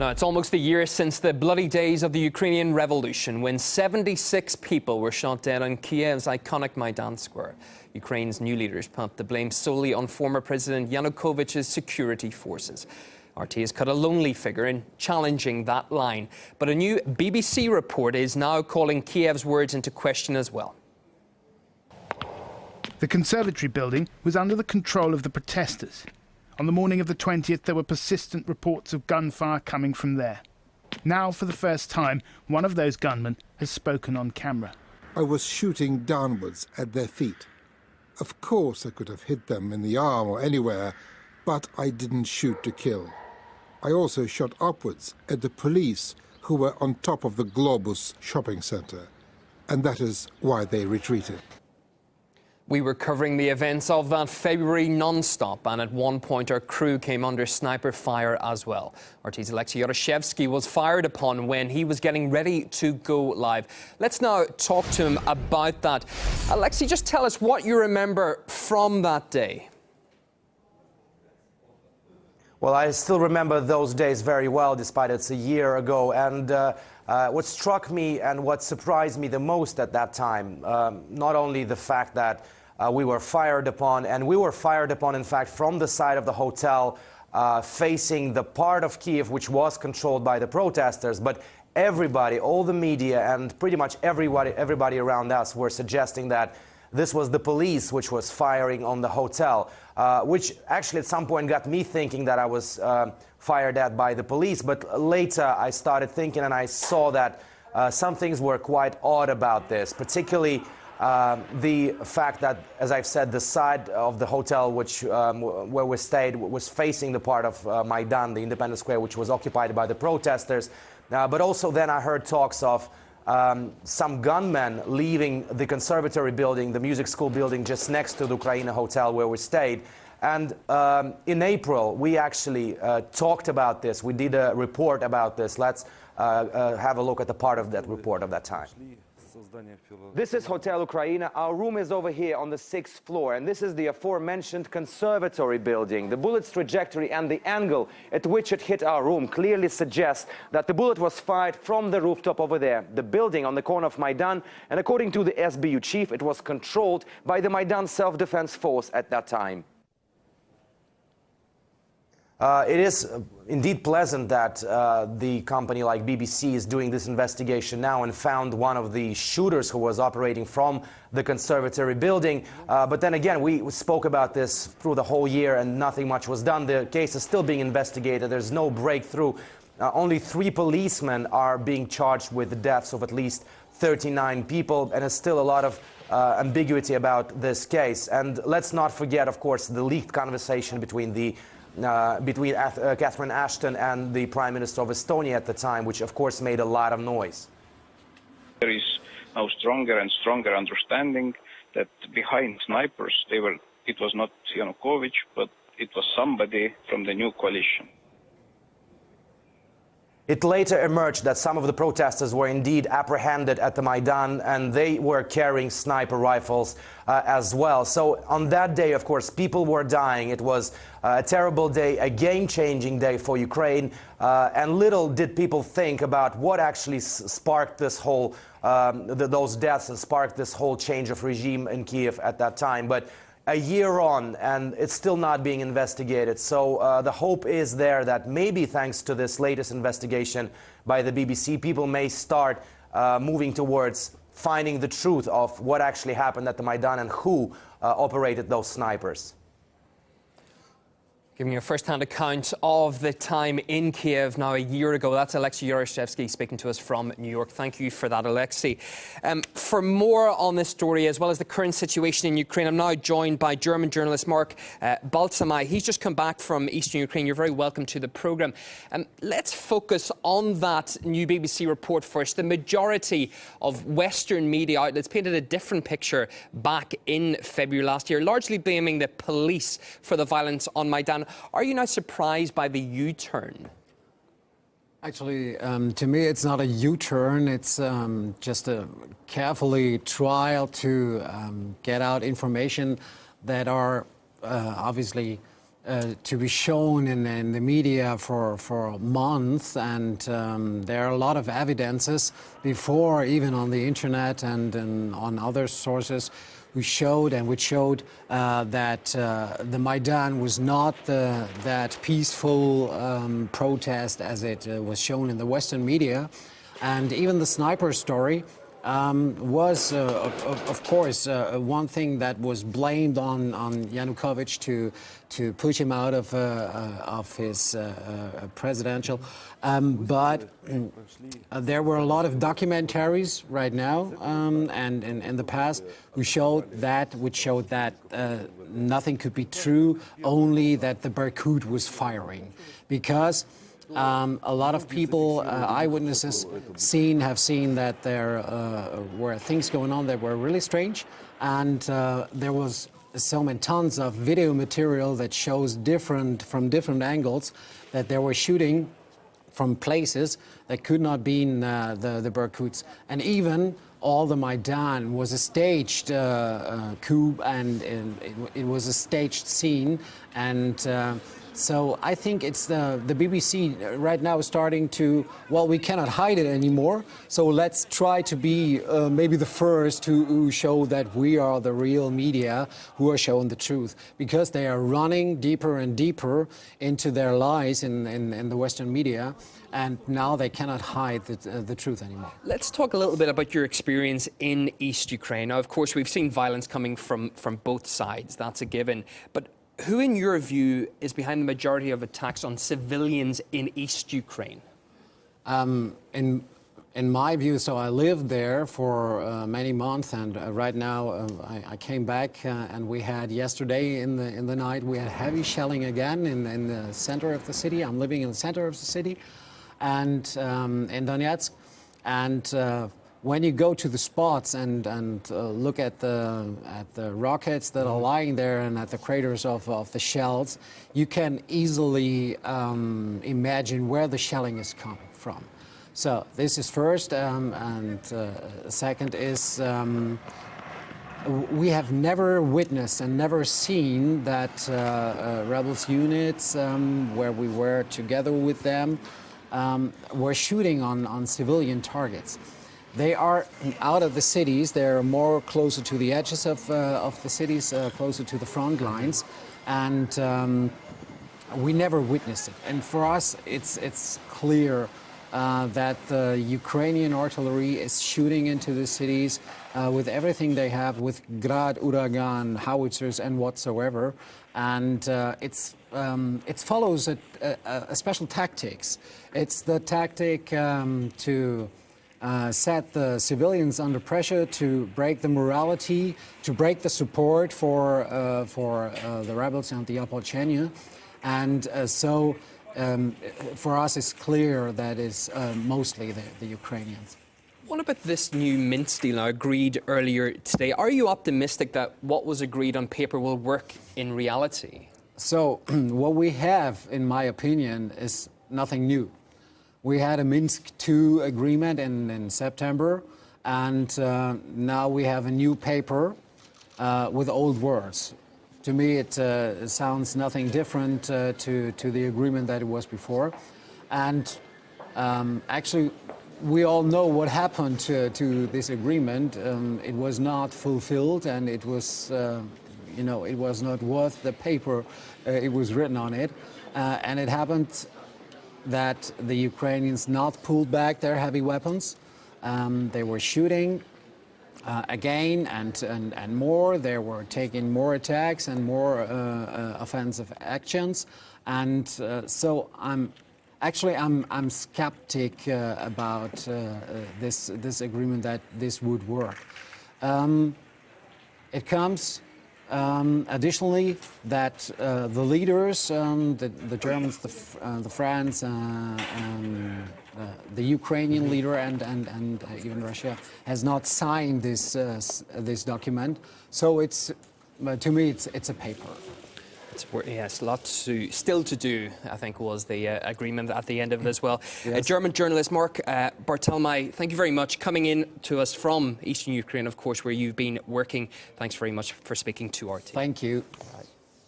Now, it's almost a year since the bloody days of the Ukrainian Revolution, when 76 people were shot dead on Kiev's iconic Maidan square. Ukraine's new leaders put the blame solely on former President Yanukovych's security forces. RT has cut a lonely figure in challenging that line. But a new BBC report is now calling Kiev's words into question as well. The Conservatory building was under the control of the protesters. On the morning of the 20th, there were persistent reports of gunfire coming from there. Now, for the first time, one of those gunmen has spoken on camera. I was shooting downwards at their feet. Of course I could have hit them in the arm or anywhere, but I didn't shoot to kill. I also shot upwards at the police who were on top of the Globus shopping center, and that is why they retreated. We were covering the events of that February non-stop, and at one point our crew came under sniper fire as well. RT's Alexei Yaroshevsky was fired upon when he was getting ready to go live. Let's now talk to him about that. Alexei, just tell us what you remember from that day. Well, I still remember those days very well, despite it's a year ago. And what struck me and what surprised me the most at that time, not only the fact that we were fired upon, and we were fired upon, in fact, from the side of the hotel, facing the part of Kiev which was controlled by the protesters, but everybody, all the media and pretty much everybody around us were suggesting that this was the police which was firing on the hotel, which actually at some point got me thinking that I was fired at by the police. But later I started thinking, and I saw that some things were quite odd about this, particularly the fact that, as I've said, the side of the hotel which where we stayed was facing the part of Maidan, the Independence Square, which was occupied by the protesters. But also then I heard talks of some gunmen leaving the Conservatory building, the music school building just next to the Ukraina hotel where we stayed. And in April, we actually talked about this. We did a report about this. Let's have a look at the part of that report of that time. This is Hotel Ukraina. Our room is over here on the 6th floor, and this is the aforementioned Conservatory building. The bullet's trajectory and the angle at which it hit our room clearly suggests that the bullet was fired from the rooftop over there, the building on the corner of Maidan, and according to the SBU chief, it was controlled by the Maidan self-defense force at that time. It is indeed pleasant that the company like BBC is doing this investigation now and found one of the shooters who was operating from the Conservatory building. But then again, we spoke about this through the whole year and nothing much was done. The case is still being investigated. There's no breakthrough. Only 3 policemen are being charged with the deaths of at least 39 people, and there's still a lot of ambiguity about this case. And let's not forget, of course, the leaked conversation between Catherine Ashton and the Prime Minister of Estonia at the time, which of course made a lot of noise. There is now stronger and stronger understanding that behind snipers, it was not Yanukovych, but it was somebody from the new coalition. It later emerged that some of the protesters were indeed apprehended at the Maidan, and they were carrying sniper rifles as well. So on that day, of course, people were dying. It was a terrible day, a game-changing day for Ukraine, and little did people think about what actually sparked this whole, those deaths and sparked this whole change of regime in Kiev at that time. But a year on, and it's still not being investigated. So the hope is there that maybe thanks to this latest investigation by the BBC, people may start moving towards finding the truth of what actually happened at the Maidan and who operated those snipers. Giving you a first-hand account of the time in Kiev now a year ago. That's Alexei Yaroshevsky speaking to us from New York. Thank you for that, Alexei. For more on this story, as well as the current situation in Ukraine, I'm now joined by German journalist Mark Balsamai. He's just come back from eastern Ukraine. You're very welcome to the programme. Let's focus on that new BBC report first. The majority of Western media outlets painted a different picture back in February last year, largely blaming the police for the violence on Maidan. Are you now surprised by the U-turn? Actually, to me, it's not a U-turn. It's just a carefully trial to get out information that are obviously to be shown in the media for months, and there are a lot of evidences before, even on the internet and on other sources, which showed that the Maidan was not that peaceful protest as it was shown in the Western media, and even the sniper story was, of course, one thing that was blamed on Yanukovych to push him out of his presidential. But there were a lot of documentaries right now and in the past which showed that nothing could be true, only that the Berkut was firing, because a lot of people, eyewitnesses, have seen that there were things going on that were really strange, and there was tons of video material that shows from different angles that they were shooting from places that could not be the Berkuts, and even all the Maidan was a staged coup, and it was a staged scene, and. So I think it's the BBC right now is starting to, well, we cannot hide it anymore, so let's try to be maybe the first to show that we are the real media who are showing the truth, because they are running deeper and deeper into their lies in the Western media, and now they cannot hide the truth anymore. Let's talk a little bit about your experience in East Ukraine. Now, of course, we've seen violence coming from both sides, that's a given, but who, in your view, is behind the majority of attacks on civilians in East Ukraine? In my view, so I lived there for many months, and right now I came back, and we had yesterday in the night we had heavy shelling again in the center of the city. I'm living in the center of the city, and in Donetsk, and when you go to the spots and look at the rockets that are lying there and at the craters of the shells, you can easily imagine where the shelling is coming from. So this is first, and second is we have never witnessed and never seen that rebels units where we were together with them were shooting on civilian targets. They are out of the cities. They're more closer to the edges of the cities, closer to the front lines, and we never witnessed it. And for us, it's clear that the Ukrainian artillery is shooting into the cities with everything they have, with Grad, Uragan, howitzers, and whatsoever. And it follows a special tactics. It's the tactic to set the civilians under pressure, to break the morality, to break the support for the rebels and the Opolchenia. And so for us it's clear that it's mostly the Ukrainians. What about this new Minsk deal now agreed earlier today? Are you optimistic that what was agreed on paper will work in reality? So what we have, in my opinion, is nothing new. We had a Minsk II agreement in September, and now we have a new paper with old words. To me, it sounds nothing different to the agreement that it was before. And actually, we all know what happened to this agreement. It was not fulfilled, and it was, it was not worth the paper it was written on it. And it happened that the Ukrainians not pulled back their heavy weapons. They were shooting again and more. They were taking more attacks and more offensive actions. And so I'm skeptic about this agreement that this would work. It comes additionally that the leaders, the Germans, the France, the Ukrainian leader and even Russia has not signed this document. So it's, to me, it's a paper. Yes, lots still to do, I think, was the agreement at the end of it as well. Yes. German journalist Mark Bartelmai, thank you very much. Coming in to us from Eastern Ukraine, of course, where you've been working. Thanks very much for speaking to our team. Thank you.